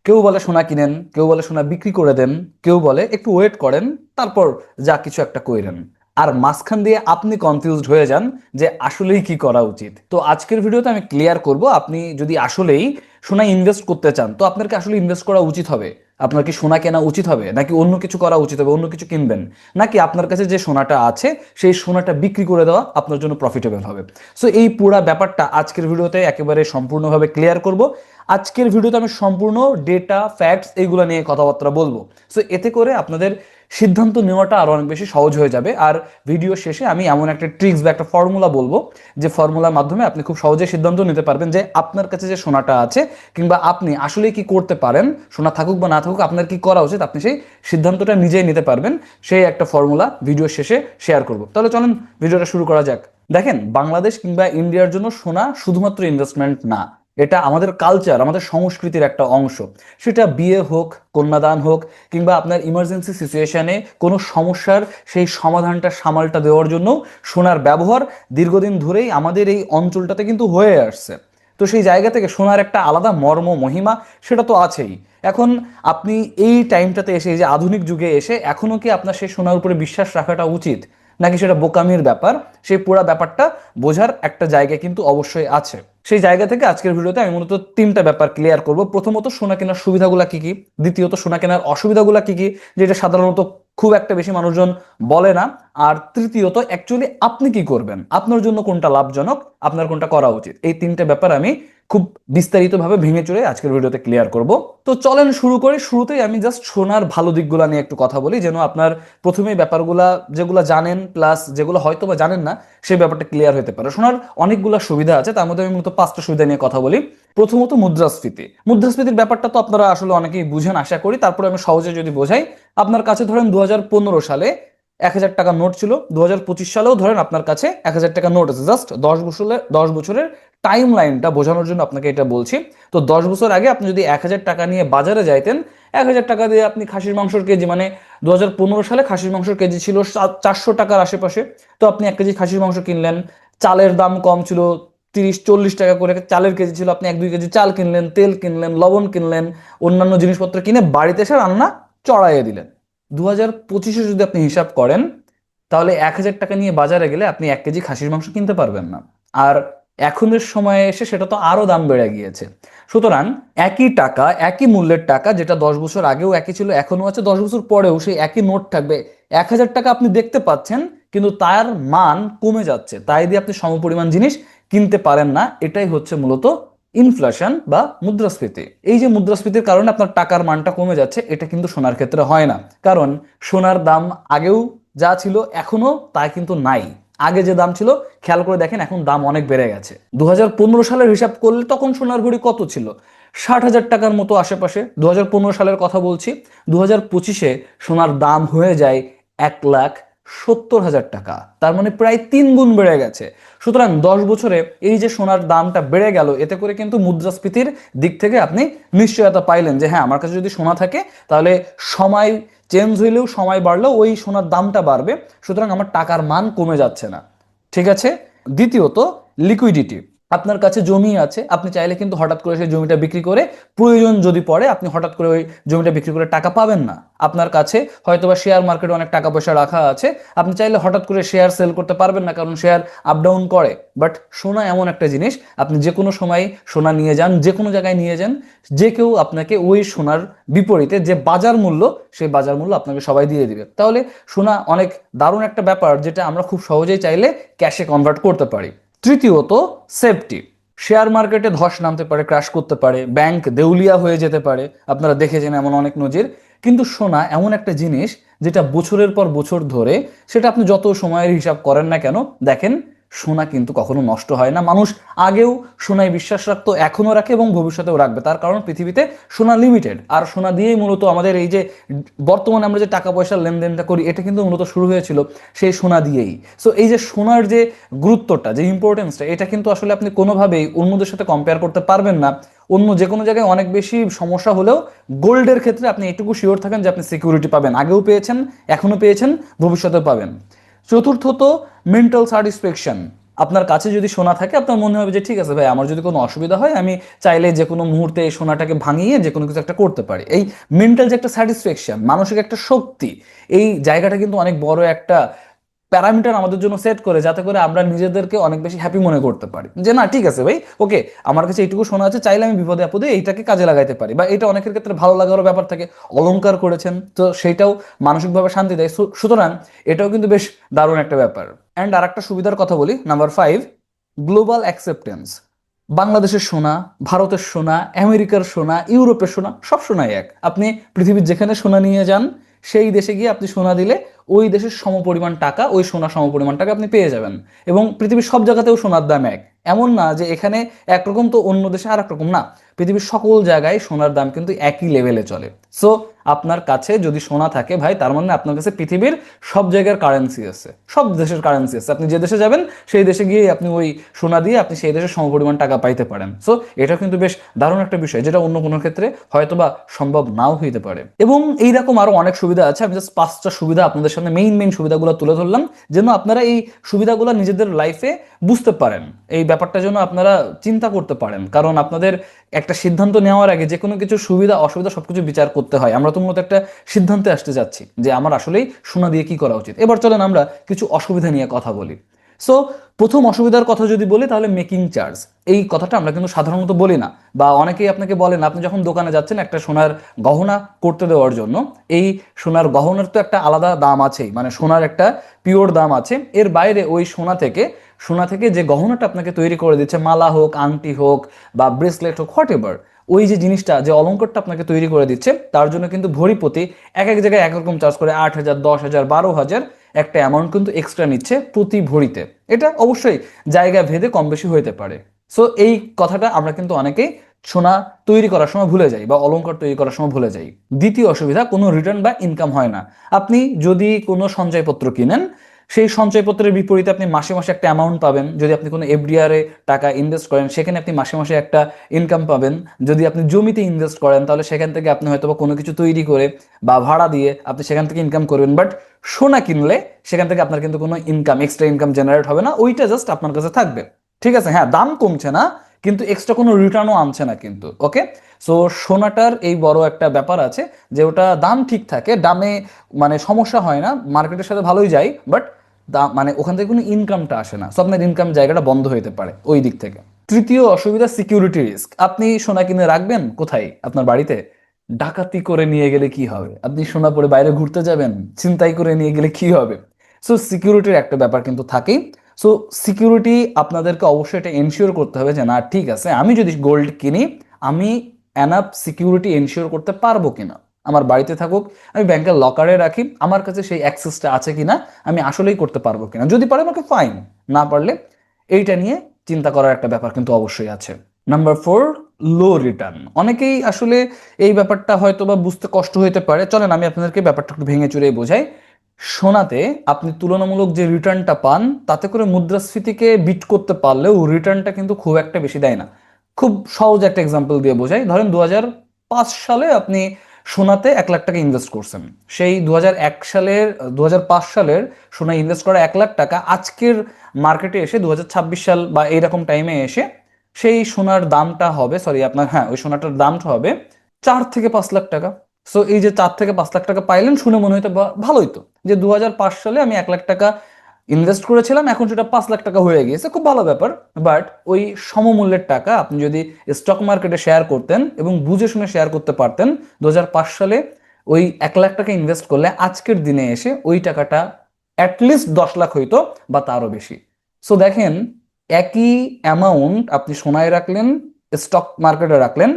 কেউ বলে সোনা কিনেন, কেউ বলে সোনা বিক্রি করে দেন, কেউ বলে একটু ওয়েট করেন, তারপর যা কিছু একটা কইরেন। আর মাঝখান দিয়ে আপনি কনফিউজড হয়ে যান যে আসলেই কি করা উচিত। তো আজকের ভিডিওতে আমি ক্লিয়ার করব, আপনি যদি আসলেই সোনা ইনভেস্ট করতে চান তো আপনার কি আসলে ইনভেস্ট করা উচিত হবে, আপনার কি সোনা কেনা উচিত হবে, নাকি অন্য কিছু করা উচিত হবে, অন্য কিছু কিনবেন, নাকি আপনার কাছে যে সোনাটা আছে সেই সোনাটা বিক্রি করে দেওয়া আপনার জন্য প্রফিটেবল হবে। সো এই পুরা ব্যাপারটা আজকের ভিডিওতে একেবারে সম্পূর্ণভাবে ক্লিয়ার করব। আজকের ভিডিওতে আমি সম্পূর্ণ ডেটা ফ্যাক্টস এইগুলো নিয়ে কথাবার্তা বলবো। সো এতে করে আপনাদের সিদ্ধান্ত নেওয়াটা আরো অনেক বেশি সহজ হয়ে যাবে। আর ভিডিও শেষে আমি এমন একটা ট্রিক্স বা একটা ফর্মুলা বলবো, যে ফর্মুলার মাধ্যমে আপনি খুব সহজে সিদ্ধান্ত নিতে পারবেন যে আপনার কাছে যে সোনাটা আছে কিংবা আপনি আসলে কি করতে পারেন, সোনা থাকুক বা না থাকুক আপনার কি করা উচিত, আপনি সেই সিদ্ধান্তটা নিজেই নিতে পারবেন। সেই একটা ফর্মুলা ভিডিও শেষে শেয়ার করব। তাহলে চলুন ভিডিওটা শুরু করা যাক। দেখেন, বাংলাদেশ কিংবা ইন্ডিয়ার জন্য সোনা শুধুমাত্র ইনভেস্টমেন্ট না, এটা আমাদের কালচার, আমাদের সংস্কৃতির একটা অংশ। সেটা বিয়ে হোক, কন্যাদান হোক, কিংবা আপনার ইমার্জেন্সি সিচুয়েশনে কোনো সমস্যার সেই সমাধানটা সামালটা দেওয়ার জন্য সোনার ব্যবহার দীর্ঘদিন ধরেই আমাদের এই অঞ্চলটাতে কিন্তু হয়ে আসছে। তো সেই জায়গা থেকে সোনার একটা আলাদা মর্ম মহিমা সেটা তো আছেই। এখন আপনি এই টাইমটাতে এসে, এই যে আধুনিক যুগে এসে, এখনো কি আপনার সেই সোনার উপরে বিশ্বাস রাখাটা উচিত, নাকি সেটা বোকামির ব্যাপার, সেই পুরো ব্যাপারটা বোঝার একটা জায়গা কিন্তু অবশ্যই আছে। সেই জায়গা থেকে আজকের ভিডিওতে আমি মূলত তিনটা ব্যাপার ক্লিয়ার করব। প্রথমত, সোনা কেনার সুবিধাগুলো কি কি। দ্বিতীয়ত, সোনা কেনার অসুবিধাগুলো কি কি, যেটা সাধারণত খুব একটা বেশি মানুষজন বলে না। আর তৃতীয়ত, অ্যাকচুয়ালি আপনি কি করবেন, আপনার জন্য কোনটা লাভজনক, আপনার কোনটা করা উচিত। এই তিনটে ব্যাপার আমি খুব বিস্তারিতভাবে ভেঙে চুরে আজকের ভিডিওতে ক্লিয়ার করব। তো চলেন শুরু করি। শুরুতেই আমি জাস্ট সোনার ভালো দিকগুলো নিয়ে একটু কথা বলি, যেন আপনার প্রথমেই ব্যাপারগুলা যেগুলো জানেন প্লাস যেগুলো হয়তো বা জানেন না সেই ব্যাপারটা ক্লিয়ার হতে পারে। সোনার অনেকগুলো সুবিধা আছে, তার মধ্যে আমি মূলত পাঁচটা সুবিধা নিয়ে কথা বলি। প্রথমত, মুদ্রাস্ফীতি। মুদ্রাস্ফীতির ব্যাপারটা তো আপনারা আসলে অনেকেই বুঝেন আশা করি, তারপরে আমি সহজে যদি বোঝাই। আপনার কাছে ধরেন 2015 সালে 1,000 টাকা নোট ছিল, 2025 সালেও ধরেন আপনার কাছে 1,000 টাকা নোট আছে। জাস্ট 10 বছরের টাইম লাইনটা বোঝানোর জন্য আপনাকে এটা বলছি। তো 10 বছর আগে আপনি যদি 1,000 টাকা নিয়ে বাজারে যাইতেন, 1,000 টাকা দিয়ে আপনি খাসির মাংসের কেজি, মানে 2015 সালে খাসির মাংসের কেজি ছিল 400 টাকার আশেপাশে। তো আপনি 1 কেজি খাসির মাংস কিনলেন, চালের দাম কম ছিল, 30-40 টাকা করে চালের কেজি ছিল, আপনি 1-2 কেজি চাল কিনলেন, তেল কিনলেন, লবণ কিনলেন, অন্যান্য জিনিসপত্র কিনে বাড়িতে এসে রান্না চড়াইয়ে দিলেন। 2025-এ যদি আপনি হিসাব করেন, তাহলে 1,000 টাকা নিয়ে বাজারে গেলে আপনি 1 কেজি খাসির মাংস কিনতে পারবেন না। আর এখনের সময়ে এসে সেটা তো আরো দাম বেড়ে গিয়েছে। সুতরাং একই টাকা, একই মূল্যের টাকা, যেটা 10 বছর আগেও একই ছিল এখনো আছে, 10 বছর পরেও সেই একই নোট থাকবে। 1,000 টাকা আপনি দেখতে পাচ্ছেন, কিন্তু তার মান কমে যাচ্ছে, তাই দিয়ে আপনি সমপরিমাণ জিনিস কিনতে পারেন না। এটাই হচ্ছে মূলত ইনফ্লেশন বা মুদ্রাস্ফীতি। এই যে মুদ্রাস্ফীতির কারণে আপনার টাকার মানটা কমে যাচ্ছে, এটা কিন্তু সোনার ক্ষেত্রে হয় না। কারণ সোনার দাম আগেও যা ছিল এখনো তা কিন্তু নাই। আগে যে দাম ছিল, খেয়াল করে দেখেন, এখন দাম অনেক বেড়ে গেছে। 2015 সালের হিসাব করলে তখন সোনার ভরি কত ছিল, 60,000 টাকার মতো আশেপাশে। 2015 সালের কথা বলছি। 2025-এ সোনার দাম হয়ে যায় 1,70,000 টাকা, তার মানে প্রায় 3 গুণ বেড়ে গেছে। সুতরাং 10 বছরে এই যে সোনার দামটা বেড়ে গেল, এতে করে কিন্তু মুদ্রাস্ফীতির দিক থেকে আপনি নিশ্চয়তা পাইলেন যে হ্যাঁ, আমার কাছে যদি সোনা থাকে তাহলে সময় চেঞ্জ হইলেও, সময় বাড়লেও ওই সোনার দামটা বাড়বে। সুতরাং আমার টাকার মান কমে যাচ্ছে না। ঠিক আছে। দ্বিতীয়ত, লিকুইডিটি। আপনার কাছে জমি আছে, আপনি চাইলে কিন্তু হঠাৎ করে সেই জমিটা বিক্রি করে, প্রয়োজন যদি পড়ে আপনি হঠাৎ করে ওই জমিটা বিক্রি করে টাকা পাবেন না। আপনার কাছে হয়তোবা শেয়ার মার্কেটে অনেক টাকা পয়সা রাখা আছে, আপনি চাইলে হঠাৎ করে শেয়ার সেল করতে পারবেন না, কারণ শেয়ার আপ ডাউন করে। বাট সোনা এমন একটা জিনিস, আপনি যে কোনো সময় সোনা নিয়ে যান, যে কোনো জায়গায় নিয়ে যান, যে কেউ আপনাকে ওই সোনার বিপরীতে যে বাজার মূল্য, সেই বাজার মূল্য আপনাকে সবাই দিয়ে দিবে। তাহলে সোনা অনেক দারুণ একটা ব্যাপার, যেটা আমরা খুব সহজেই চাইলে ক্যাশে কনভার্ট করতে পারি। তৃতীয়ত, সেফটি। শেয়ার মার্কেটে ধস নামতে পারে, ক্র্যাশ করতে পারে, ব্যাংক দেউলিয়া হয়ে যেতে পারে, আপনারা দেখেছেন এমন অনেক নজির। কিন্তু সোনা এমন একটা জিনিস যেটা বছরের পর বছর ধরে, সেটা আপনি যত সময়ের হিসাব করেন না কেন, দেখেন সোনা কিন্তু কখনো নষ্ট হয় না। মানুষ আগেও সোনায় বিশ্বাস রাখতো, এখনো রাখে এবং ভবিষ্যতেও রাখবে। তার কারণ পৃথিবীতে সোনা লিমিটেড, আর সোনা দিয়েই মূলত আমাদের এই যে বর্তমানে আমরা যে টাকা পয়সার লেনদেনটা করি, এটা কিন্তু মূলত শুরু হয়েছিল সেই সোনা দিয়েই। সো এই যে সোনার যে গুরুত্বটা, যে ইম্পর্টেন্সটা, এটা কিন্তু আসলে আপনি কোনোভাবেই অন্যদের সাথে কম্পেয়ার করতে পারবেন না। অন্য যে কোনো জায়গায় অনেক বেশি সমস্যা হলেও গোল্ডের ক্ষেত্রে আপনি এটুকু শিওর থাকেন যে আপনি সিকিউরিটি পাবেন, আগেও পেয়েছেন, এখনো পেয়েছেন, ভবিষ্যতেও পাবেন। চতুর্থত, মেন্টাল স্যাটিসফ্যাকশন। আপনার কাছে যদি সোনা থাকে আপনার মনে হবে যে ঠিক আছে ভাই, আমার যদি কোনো অসুবিধা হয় আমি চাইলে যে কোনো মুহূর্তে এই সোনাটাকে ভাঙিয়ে যে কোনো কিছু একটা করতে পারি। এই মেন্টাল যে একটা স্যাটিসফ্যাকশন, মানসিক একটা শক্তি, এই জায়গাটা কিন্তু অনেক বড় একটা প্যারামিটার আমাদের জন্য সেট করে, যাতে করে আমরা নিজেদেরকে অনেক বেশি হ্যাপি মনে করতে পারি যে না ঠিক আছে ভাই, ওকে আমার কাছে এইটুকু সোনা আছে, চাইলে আমি বিপদে আপদে এইটাকে কাজে লাগাইতে পারি। বা এটা অনেকের ক্ষেত্রে ভালো লাগারও ব্যাপার থাকে, অলংকার করেছেন তো সেইটাও মানসিকভাবে শান্তি দেয়। সুতরাং এটাও কিন্তু বেশ দারুণ একটা ব্যাপার। অ্যান্ড আর একটা সুবিধার কথা বলি, নাম্বার 5, গ্লোবাল অ্যাকসেপ্টেন্স। বাংলাদেশের সোনা, ভারতের সোনা, আমেরিকার সোনা, ইউরোপের সোনা, সব সোনাই এক। আপনি পৃথিবীর যেখানে সোনা নিয়ে যান, সেই দেশে গিয়ে আপনি সোনা দিলে ওই দেশের সমপরিমাণ টাকা, ওই সোনা সমপরিমাণ টাকা আপনি পেয়ে যাবেন। এবং পৃথিবীর সব জায়গাতেও সোনার দাম এক, এমন না যে এখানে একরকম তো অন্য দেশে আর একরকম না। পৃথিবীর সকল জায়গায় সোনার দাম কিন্তু একই লেভেলে চলে। সো আপনার কাছে যদি সোনা থাকে ভাই, তার মানে আপনার কাছে পৃথিবীর সব জায়গার কারেন্সি আছে, সব দেশের কারেন্সি আছে। আপনি যে দেশে যাবেন সেই দেশে গিয়ে আপনি ওই সোনা দিয়ে আপনি সেই দেশের সমপরিমাণ টাকা পাইতে পারেন। সো এটা কিন্তু বেশ দারুণ একটা বিষয়, যেটা অন্য কোনো ক্ষেত্রে হয়তোবা সম্ভব নাও হইতে পারে। এবং এইরকম আরো অনেক সুবিধা আছে। আমি জাস্ট 5টা সুবিধা আপনাদের সামনে মেইন সুবিধাগুলো তুলে ধরলাম, যেন আপনারা এই সুবিধাগুলো নিজেদের লাইফে বুঝতে পারেন, এই ব্যাপারটা যেন আপনারা চিন্তা করতে পারেন। কারণ আপনাদের একটা সিদ্ধান্ত নেওয়ার আগে যে কোনো কিছু সুবিধা অসুবিধা সবকিছু বিচার করতে হয়। আমরা তো মূলত একটা সিদ্ধান্তে আসতে যাচ্ছি যে আমার আসলেই সোনা দিয়ে কি করা উচিত। এবার চলেন আমরা কিছু অসুবিধা নিয়ে কথা বলি। সো প্রথম অসুবিধার কথা যদি বলি তাহলে মেকিং চার্জ। এই কথাটা আমরা কিন্তু সাধারণত বলি না, বা অনেকেই আপনাকে বলেন আপনি যখন দোকানে যাচ্ছেন একটা সোনার গহনা করতে দেওয়ার জন্য, এই সোনার গহনার তো একটা আলাদা দাম আছেই, মানে সোনার একটা পিওর দাম আছে। এর বাইরে ওই সোনা থেকে যে গহনাটা আপনাকে তৈরি করে দিচ্ছে, মালা হোক, আংটি হোক বা ব্রেসলেট হোক, হোয়াট এভার, ওই যে জিনিসটা, যে অলঙ্কারটা আপনাকে তৈরি করে দিচ্ছে, তার জন্য কিন্তু ভরি প্রতি এক এক জায়গায় এক রকম চার্জ করে, 8,000, 10,000, 12,000 একটা অ্যামাউন্ট কিন্তু এক্সট্রা নিচ্ছে প্রতি ভরিতে। এটা অবশ্যই জায়গা ভেদে কম বেশি হইতে পারে। সো এই কথাটা আমরা কিন্তু অনেকেই সোনা তৈরি করার সময় ভুলে যাই বা অলংকার তৈরি করার সময় ভুলে যাই। দ্বিতীয় অসুবিধা, কোনো রিটার্ন বা ইনকাম হয় না। আপনি যদি কোনো সঞ্চয়পত্র কিনেন, সেই সঞ্চয়পত্রের বিপরীতে আপনি মাসে মাসে একটা অ্যামাউন্ট পাবেন। যদি আপনি কোনো এফডিআর এ টাকা ইনভেস্ট করেন, সেখানে আপনি মাসে মাসে একটা ইনকাম পাবেন। যদি আপনি জমিতে ইনভেস্ট করেন, তাহলে সেখান থেকে আপনি হয়তো কোনো কিছু তৈরি করে বা ভাড়া দিয়ে আপনি সেখান থেকে ইনকাম করবেন। বাট সোনা কিনলে সেখান থেকে আপনার কিন্তু কোনো এক্সট্রা ইনকাম জেনারেট হবে না, ওইটা জাস্ট আপনার কাছে থাকবে। ঠিক আছে, হ্যাঁ দাম কমছে না, কিন্তু এক্সট্রা কোনো রিটার্নও আনছে না কিন্তু। ওকে, সো সোনাটার এই বড় একটা ব্যাপার আছে যে ওটা দাম ঠিক থাকে, দামে মানে সমস্যা হয় না, মার্কেটের সাথে ভালোই যায়, বাট মানে ওখান থেকে কোনো ইনকামটা আসে না। সো আপনার ইনকাম জায়গাটা বন্ধ হইতে পারে ওই দিক থেকে। তৃতীয় অসুবিধা, সিকিউরিটি রিস্ক। আপনি সোনা কিনে রাখবেন কোথায়? আপনার বাড়িতে। ডাকাতি করে নিয়ে গেলে কি হবে? আপনি সোনা পরে বাইরে ঘুরতে যাবেন, ছিনতাই করে নিয়ে গেলে কি হবে? সো সিকিউরিটির একটা ব্যাপার কিন্তু থাকেই। সো সিকিউরিটি আপনাদেরকে অবশ্যই এটা এনশিওর করতে হবে যে না ঠিক আছে, আমি যদি গোল্ড কিনি, আমি এনাফ সিকিউরিটি এনশিওর করতে পারবো কিনা। আমার বাড়িতে থাকুক, আমি ব্যাংকের লকারে রাখি, আমার কাছে সেই অ্যাক্সেসটা আছে কিনা, আমি আসলেই করতে পারবো কিনা। যদি পারে আমাকে ফাইন, না পারলে এইটা নিয়ে চিন্তা করার একটা ব্যাপার কিন্তু অবশ্যই আছে। নাম্বার 4, লো রিটার্ন। অনেকেই আসলে এই ব্যাপারটা হয়তো বা বুঝতে কষ্ট হইতে পারে। চলেন আমি আপনাদেরকে ব্যাপারটা একটু ভেঙে চুরে বোঝাই। সোনাতে আপনি তুলনামূলক যে রিটার্নটা পান, তাতে করে মুদ্রাস্ফীতিকে বিট করতে পারলেও রিটার্নটা কিন্তু খুব একটা বেশি দেয় না। খুব সহজ একটা এক্সাম্পল দিয়ে বোঝাই, ধরেন 2005 সালে আপনি সোনাতে 1 লাখ টাকা ইনভেস্ট করছেন। সেই 2005 সালের সোনা ইনভেস্ট করা 1 লাখ টাকা আজকের মার্কেটে এসে 2026 সাল বা এইরকম টাইমে এসে সেই সোনার দামটা হবে, সরি আপনার, হ্যাঁ ওই সোনাটার দামটা হবে 4 থেকে 5 লাখ টাকা। সো এই যে 4 থেকে 5 লাখ টাকা পাইলেন, শুনে মনে হইতো ভালোই তো, যে 2005 সালে আমি 1 লাখ টাকা ইনভেস্ট করেছিলাম, এখন সেটা 5 লাখ টাকা হয়ে গিয়েছে, খুব ভালো ব্যাপার। বাট ওই সমমূল্যের টাকা আপনি যদি স্টক মার্কেটে শেয়ার করতেন এবং বুঝে শুনে শেয়ার করতে পারতেন, 2005 সালে ওই 1 লাখ টাকা ইনভেস্ট করলে আজকের দিনে এসে ওই টাকাটা অ্যাটলিস্ট 10 লাখ হইতো বা তারও বেশি। সো দেখেন, একই অ্যামাউন্ট আপনি সোনায় রাখলেন, স্টক মার্কেটে রাখলেন,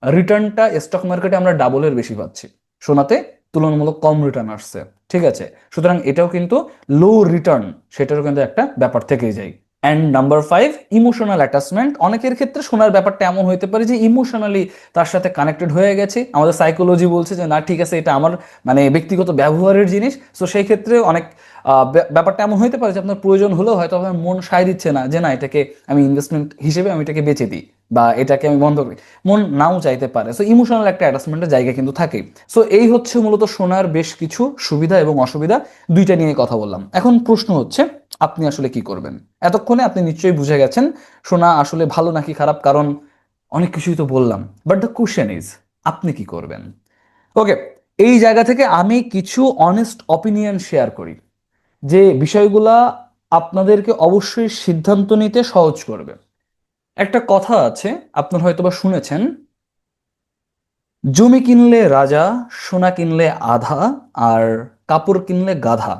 রিটার্নটা স্টক মার্কেটে আমরা ডাবলের বেশি পাচ্ছি, সোনাতে তুলনামূলক কম রিটার্ন আসছে। ঠিক আছে, সুতরাং এটাও কিন্তু লো রিটার্ন, সেটারও কিন্তু একটা ব্যাপার থেকেই যায়। And number 5, emotional attachment. অনেকের ক্ষেত্রে সোনার ব্যাপারটা এমন হইতে পারে যে ইমোশনালি তার সাথে কানেক্টেড হয়ে গেছে। আমাদের সাইকোলজি বলছে যে না ঠিক আছে, এটা আমার মানে ব্যক্তিগত ব্যবহারের জিনিস। সো সেই ক্ষেত্রে অনেক ব্যাপারটা এমন হইতে পারে যে আপনার প্রয়োজন হলেও হয়তো আপনার মন সায় দিচ্ছে না, যে না এটাকে আমি ইনভেস্টমেন্ট হিসেবে আমি এটাকে বেচে দিই বা এটাকে আমি বন্ধ করি, মন নাও চাইতে পারে। সো ইমোশনাল একটা অ্যাটাচমেন্টের জায়গা কিন্তু থাকে। সো এই হচ্ছে মূলত সোনার বেশ কিছু সুবিধা এবং অসুবিধা, দুইটা নিয়ে কথা বললাম। এখন প্রশ্ন হচ্ছে আপনি আসলে কি করবেন। এতক্ষণে আপনি নিশ্চয়ই বুঝে গেছেন সোনা আসলে ভালো নাকি খারাপ, কারণ অনেক কিছুই তো বললাম। বাট দ্য কোশ্চেন ইজ আপনি কি করবেন। ওকে, এই জায়গা থেকে আমি কিছু অনেস্ট অপিনিয়ন শেয়ার করি যে বিষয়গুলা আপনাদেরকে অবশ্যই সিদ্ধান্ত নিতে সহজ করবে। একটা কথা আছে, আপনার হয়তোবা শুনেছেন, জমি কিনলে রাজা, সোনা কিনলে আধা, আর কাপড় কিনলে গাধা।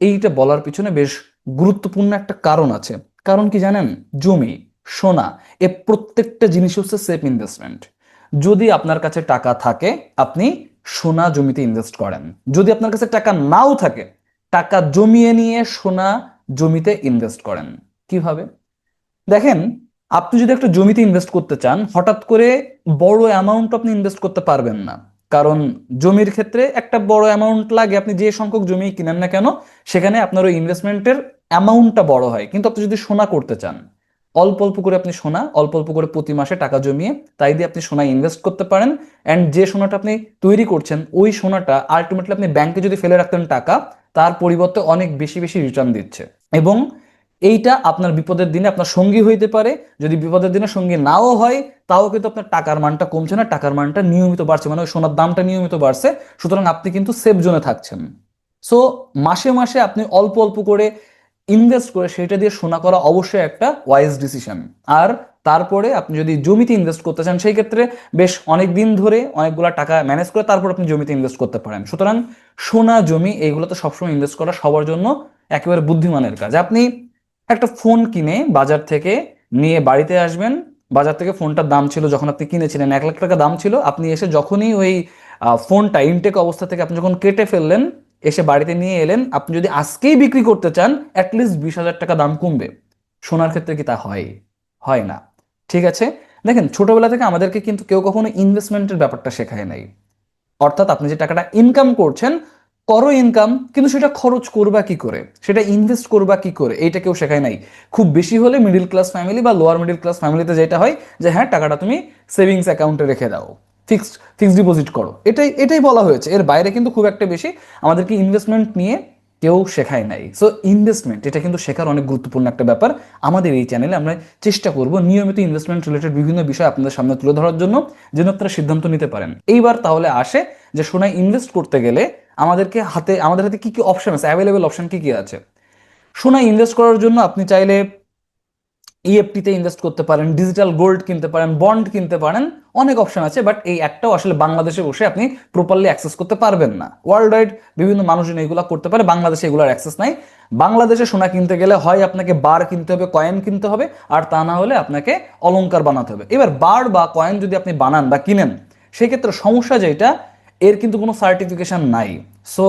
এইটা বলার পিছনে বেশ গুরুত্বপূর্ণ একটা কারণ আছে। কারণ কি জানেন, জমি, সোনা, এ প্রত্যেকটা জিনিস হচ্ছে সেফ ইনভেস্টমেন্ট। যদি আপনার কাছে টাকা থাকে আপনি সোনা জমিতে ইনভেস্ট করেন, যদি আপনার কাছে টাকা নাও থাকে টাকা জমিয়ে নিয়ে সোনা জমিতে ইনভেস্ট করেন। কিভাবে? দেখেন, আপনি যদি একটা জমিতে ইনভেস্ট করতে চান, হঠাৎ করে বড় অ্যামাউন্ট আপনি ইনভেস্ট করতে পারবেন না। কারণ জমির ক্ষেত্রে একটা বড় অ্যামাউন্ট লাগে, আপনি যে সংখ্যক জমি কিনেন না কেন সেখানে আপনার ওই ইনভেস্টমেন্টের অ্যামাউন্টটা বড় হয়। কিন্তু আপনি যদি সোনা করতে চান, অল্প অল্প করে আপনি সোনা, অল্প অল্প করে প্রতি মাসে টাকা জমিয়ে তাই দিয়ে আপনি সোনা ইনভেস্ট করতে পারেন। অ্যান্ড যে সোনাটা আপনি তৈরি করছেন ওই সোনাটা আলটিমেটলি আপনি ব্যাংকে যদি ফেলে রাখতেন টাকা, তার পরিবর্তে অনেক বেশি বেশি রিটার্ন দিচ্ছে। এবং এইটা আপনার বিপদের দিনে আপনার সঙ্গী হইতে পারে। যদি বিপদের দিনে সঙ্গী নাও হয় তাও কিন্তু আপনার টাকার মানটা কমছে না, টাকার মানটা নিয়মিত বাড়ছে, মানে ওই সোনার দামটা নিয়মিত বাড়ছে। সুতরাং আপনি কিন্তু সেফ জোনে থাকছেন। সো মাসে মাসে আপনি অল্প অল্প করে ইনভেস্ট করে সেটা দিয়ে সোনা করা অবশ্যই একটা ওয়াইজ ডিসিশন। আর তারপরে আপনি যদি জমিতে ইনভেস্ট করতে চান সেই ক্ষেত্রে বেশ অনেক দিন ধরে অনেকগুলো টাকা ম্যানেজ করে তারপর আপনি জমিতে ইনভেস্ট করতে পারেন। সুতরাং সোনা জমি এইগুলোতে সবসময় ইনভেস্ট করা সবার জন্য একেবারে বুদ্ধিমানের কাজ। আপনি একটা ফোন কিনে বাজার থেকে নিয়ে বাড়িতে আসবেন, বাজার থেকে ফোনটার দাম ছিল যখন আপনি কিনেছিলেন 1 লাখ টাকা দাম ছিল, আপনি এসে যখনই ওই ফোনটা ইনটেক অবস্থা থেকে আপনি যখন কেটে ফেললেন এসে বাড়িতে নিয়ে এলেন, আপনি যদি আজকেই বিক্রি করতে চান অ্যাটলিস্ট 20,000 টাকা দাম কমবে। সোনার ক্ষেত্রে কি তা হয়? হয় না। ঠিক আছে, দেখেন ছোটবেলা থেকে আমাদেরকে কিন্তু কেউ কখনো ইনভেস্টমেন্টের ব্যাপারটা শেখায় নাই। অর্থাৎ আপনি যে টাকাটা ইনকাম করছেন, করো ইনকাম, কিন্তু সেটা খরচ করবা কি করে, সেটা ইনভেস্ট করবা কি করে, এইটা কেউ শেখায় নাই। খুব বেশি হলে মিডিল ক্লাস ফ্যামিলি বা লোয়ার মিডিল ক্লাস ফ্যামিলিতে যেটা হয় যে হ্যাঁ টাকাটা তুমি সেভিংস অ্যাকাউন্টে রেখে দাও, ফিক্সড ডিপোজিট করো, এটাই এটাই বলা হয়েছে। এর বাইরে কিন্তু খুব একটা বেশি আমাদেরকে ইনভেস্টমেন্ট নিয়ে কেউ শেখায় নাই। সো ইনভেস্টমেন্ট এটা কিন্তু শেখার অনেক গুরুত্বপূর্ণ একটা ব্যাপার। আমাদের এই চ্যানেলে আমরা চেষ্টা করব নিয়মিত ইনভেস্টমেন্ট রিলেটেড বিভিন্ন বিষয় আপনাদের সামনে তুলে ধরার জন্য, যেন আপনারা সিদ্ধান্ত নিতে পারেন। এইবার তাহলে আসে যে সোনায় ইনভেস্ট করতে গেলে আমাদের হাতে কি কি অপশন আছে, অ্যাভেলেবেল অপশন কি কি আছে। সোনায় ইনভেস্ট করার জন্য আপনি চাইলে ইএফটিতে ইনভেস্ট করতে পারেন, ডিজিটাল গোল্ড কিনতে পারেন, বন্ড কিনতে পারেন, অনেক অপশন আছে। বাট এই একটাও আসলে বাংলাদেশে বসে আপনি প্রপারলি অ্যাক্সেস করতে পারবেন না। ওয়ার্ল্ড ওয়াইড বিভিন্ন মানুষজন এগুলো করতে পারে, বাংলাদেশে এগুলোর অ্যাক্সেস নাই। বাংলাদেশে সোনা কিনতে গেলে হয় আপনাকে বার কিনতে হবে, কয়েন কিনতে হবে, আর তা না হলে আপনাকে অলংকার বানাতে হবে। এবার বার বা কয়েন যদি আপনি বানান বা কিনেন সেক্ষেত্রে সমস্যা যেটা, এর কিন্তু কোনো সার্টিফিকেশন নাই। সো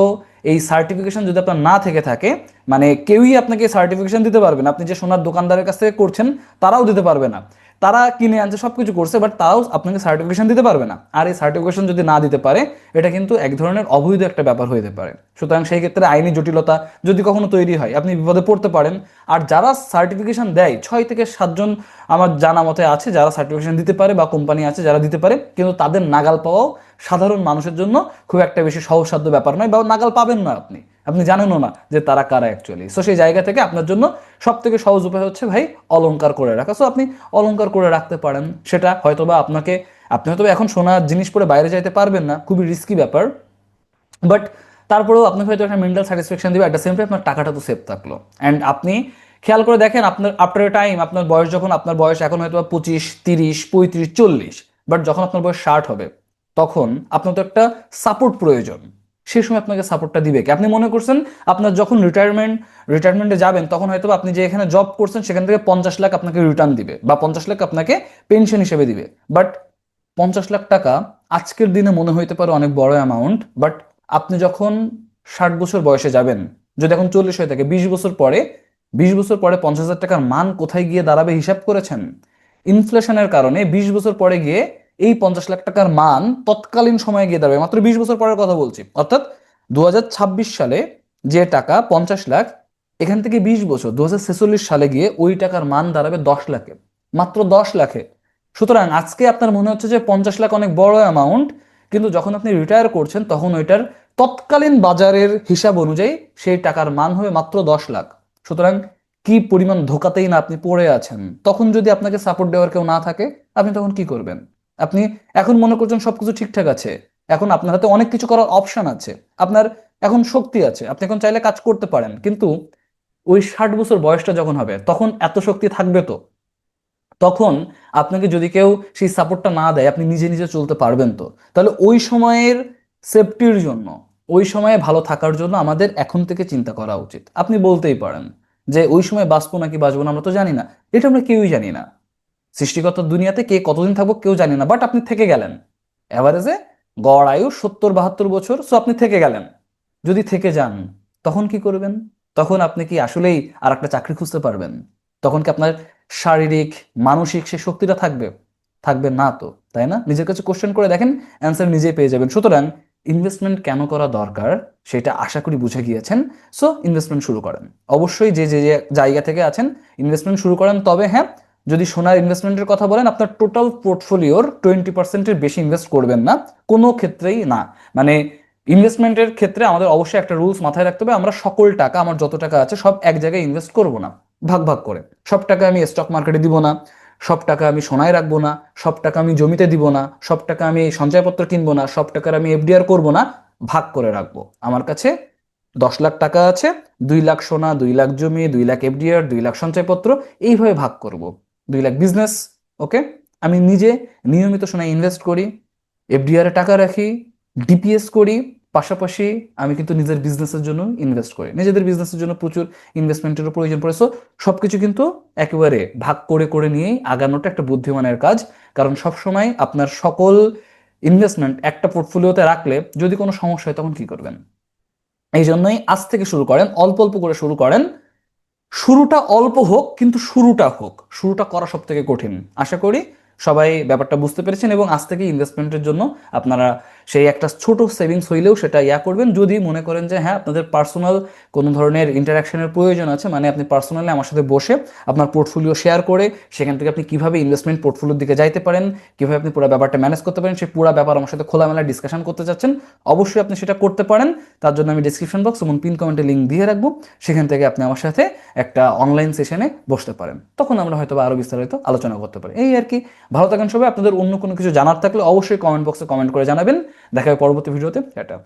এই সার্টিফিকেশন যদি আপনার না থেকে থাকে, মানে কেউই আপনাকে সার্টিফিকেশন দিতে পারবে না, আপনি যে সোনার দোকানদারের কাছ থেকে করছেন তারাও দিতে পারবে না। তারা কিনে আনছে সবকিছু করছে বাট তারাও আপনাকে সার্টিফিকেশন দিতে পারবে না। আর এই সার্টিফিকেশন যদি না দিতে পারে এটা কিন্তু এক ধরনের অবৈধ একটা ব্যাপার হতে পারে। সুতরাং সেই ক্ষেত্রে আইনি জটিলতা যদি কখনো তৈরি হয় আপনি বিপদে পড়তে পারেন। আর যারা সার্টিফিকেশন দেয় 6 থেকে 7 জন আমার জানা মতে আছে যারা সার্টিফিকেশন দিতে পারে, বা কোম্পানি আছে যারা দিতে পারে, কিন্তু তাদের নাগাল পাওয়াও সাধারণ মানুষের জন্য খুব একটা বেশি সহজসাধ্য ব্যাপার নয়, বা নাগাল পাবেন না আপনি, আপনি জানেনও না যে তারা কারা অ্যাকচুয়ালি। সো সেই জায়গা থেকে আপনার জন্য সব থেকে সহজ উপায় হচ্ছে ভাই অলংকার করে রাখা। সো আপনি অলংকার করে রাখতে পারেন। সেটা হয়তোবা আপনি হয়তোবা এখন সোনার জিনিস পরে বাইরে যাইতে পারবেন না, খুবই রিস্কি ব্যাপার, বাট তারপরেও আপনাকে হয়তো একটা মেন্টাল স্যাটিসফ্যাকশন দিবে, একটা সেম টাইম আপনার টাকাটা তো সেফ থাকলো। অ্যান্ড আপনি খেয়াল করে দেখেন আপনার আফটার এ টাইম আপনার বয়স যখন, আপনার বয়স এখন হয়তো 25, 30, 35, 40, বাট যখন আপনার বয়স 60 হবে তখন আপনার তো একটা সাপোর্ট প্রয়োজন। সেই সময় আপনাকে সাপোর্টটা দিবে কি? আপনি মনে করছেন আপনার যখন রিটায়ারমেন্টে যাবেন তখন হয়তো আপনি যে এখানে জব করছেন সেখান থেকে 50 লাখ আপনাকে রিটার্ন দিবে বা 50 লাখ আপনাকে পেনশন হিসেবে দিবে। বাট 50 লাখ টাকা আজকের দিনে মনে হইতে পারে অনেক বড় অ্যামাউন্ট, বাট আপনি যখন 60 বছর বয়সে যাবেন, যদি এখন 40 হয়ে থাকে, 20 বছর পরে 50,000 টাকার মান কোথায় গিয়ে দাঁড়াবে হিসাব করেছেন? ইনফ্লেশনের কারণে 20 বছর পরে গিয়ে এই 50 লাখ টাকার মান তৎকালীন সময়ে গিয়ে দাঁড়াবে, মাত্র 20 বছর পরের কথা বলছি, অর্থাৎ 2026 সালে যে টাকা 50 লাখ, এখান থেকে 20 বছর 2046 সালে গিয়ে ওই টাকার মান দাঁড়াবে 10 লাখে, মাত্র 10 লাখে। সুতরাং আজকে আপনার মনে হচ্ছে যে 50 লাখ অনেক বড় অ্যামাউন্ট, কিন্তু যখন আপনি রিটায়ার করছেন তখন ওইটার তৎকালীন বাজারের হিসাব অনুযায়ী সেই টাকার মান হবে মাত্র 10 লাখ। সুতরাং কি পরিমাণ ধোকাতেই না আপনি পড়ে আছেন। তখন যদি আপনাকে সাপোর্ট দেওয়ার কেউ না থাকে, আপনি তখন কি করবেন? আপনি এখন মনে করছেন সবকিছু ঠিকঠাক আছে, এখন আপনার হাতে অনেক কিছু করার অপশন আছে, আপনার এখন শক্তি আছে, আপনি এখন চাইলে কাজ করতে পারেন, কিন্তু ওই 60 বছর বয়সটা যখন হবে তখন এত শক্তি থাকবে তো? তখন আপনাকে যদি কেউ সেই সাপোর্টটা না দেয়, আপনি নিজে নিজে চলতে পারবেন তো? তাহলে ওই সময়ের সেফটির জন্য, ওই সময়ে ভালো থাকার জন্য আমাদের এখন থেকে চিন্তা করা উচিত। আপনি বলতেই পারেন যে ওই সময় বাঁচবো নাকি বাঁচবো না আমরা তো জানি না। এটা আমরা কেউই জানি না, সৃষ্টিকর্তার দুনিয়াতে কে কতদিন থাকবো কেউ জানি না, বাট আপনি থেকে গেলেন। এভারেজে গড় আয়ু 70-72 বছর, সো আপনি থেকে গেলেন। যদি থেকে যান, তখন কি করবেন? তখন আপনি কি আসলেই আর একটা চাকরি খুঁজতে পারবেন? তখন কি আপনার শারীরিক মানসিক সে শক্তিটা থাকবে? থাকবে না তো, তাই না? নিজের কাছে কোশ্চেন করে দেখেন, অ্যান্সার নিজেই পেয়ে যাবেন। সুতরাং ইনভেস্টমেন্ট কেন করা দরকার সেটা আশা করি বুঝে গিয়েছেন। সো ইনভেস্টমেন্ট শুরু করেন। অবশ্যই যে যে যে জায়গা থেকে আছেন ইনভেস্টমেন্ট শুরু করেন। তবে হ্যাঁ, যদি সোনার ইনভেস্টমেন্টের কথা বলেন, আপনার টোটাল পোর্টফোলিওর 20%-এর বেশি ইনভেস্ট করবেন না, কোনো ক্ষেত্রেই না। মানে ইনভেস্টমেন্টের ক্ষেত্রে আমাদের অবশ্যই একটা রুলস মাথায় রাখতে হবে, আমরা সকল টাকা, আমার যত টাকা আছে সব এক জায়গায় ইনভেস্ট করব না, ভাগ ভাগ করে। সব টাকা আমি স্টক মার্কেটে দিব না, সব টাকা আমি সোনায় রাখবো না, সব টাকা আমি জমিতে দিব না, সব টাকা আমি সঞ্চয়পত্র কিনবো না, সব টাকার আমি এফডিআর করবো না, ভাগ করে রাখবো। আমার কাছে 10 লাখ টাকা আছে, 2 লাখ সোনা, 2 লাখ জমি, 2 লাখ এফডিআর, 2 লাখ সঞ্চয়পত্র, এইভাবে ভাগ করব। 2 লাখ বিজনেস, ওকে। আমি নিজে নিয়মিত সোনায় ইনভেস্ট করি, এফডিআর এ টাকা রাখি, ডিপিএস করি, পাশাপাশি আমি কিন্তু নিজের বিজনেসের জন্য ইনভেস্ট করি। নিজেদের বিজনেসের জন্য প্রচুর ইনভেস্টমেন্টেরও প্রয়োজন পড়ে। সো সবকিছু কিন্তু একেবারে ভাগ করে করে নিয়েই আগানোটা একটা বুদ্ধিমানের কাজ। কারণ সবসময় আপনার সকল ইনভেস্টমেন্ট একটা পোর্টফোলিওতে রাখলে যদি কোনো সমস্যা হয় তখন কি করবেন? এই জন্যই আজ থেকে শুরু করেন, অল্প অল্প করে শুরু করেন। শুরুটা অল্প হোক, কিন্তু শুরুটা হোক। শুরুটা করা সব থেকে কঠিন। আশা করি সবাই ব্যাপারটা বুঝতে পেরেছেন এবং আজ থেকে ইনভেস্টমেন্টের জন্য আপনারা সেই একটা ছোট সেভিংস হইলেও সেটা করবেন। যদি মনে করেন যে হ্যাঁ, আপনাদের পার্সোনাল কোনো ধরনের ইন্টারাকশনের প্রয়োজন আছে, মানে আপনি পার্সোনালি আমার সাথে বসে আপনার পোর্টফোলিও শেয়ার করে সেখান থেকে আপনি কিভাবে ইনভেস্টমেন্ট পোর্টফোলিওর দিকে যাইতে পারেন, কিভাবে আপনি পুরো ব্যাপারটা ম্যানেজ করতে পারেন, সেই পুরো ব্যাপার আমার সাথে খোলামেলা ডিসকাশন করতে চাচ্ছেন, অবশ্যই আপনি সেটা করতে পারেন। তার জন্য আমি ডিসক্রিপশন বক্স এবং পিন কমেন্টে লিঙ্ক দিয়ে রাখবো, সেখান থেকে আপনি আমার সাথে একটা অনলাইন সেশনে বসতে পারেন। তখন আমরা হয়তো আরো বিস্তারিত আলোচনা করতে পারি। এই আর কি। ভালো থাকেন সবাই। আপনাদের অন্য কোনো কিছু জানার থাকলে অবশ্যই কমেন্ট বক্সে কমেন্ট করে জানাবেন। দেখা হবে পরবর্তী ভিডিওতে। টাটা।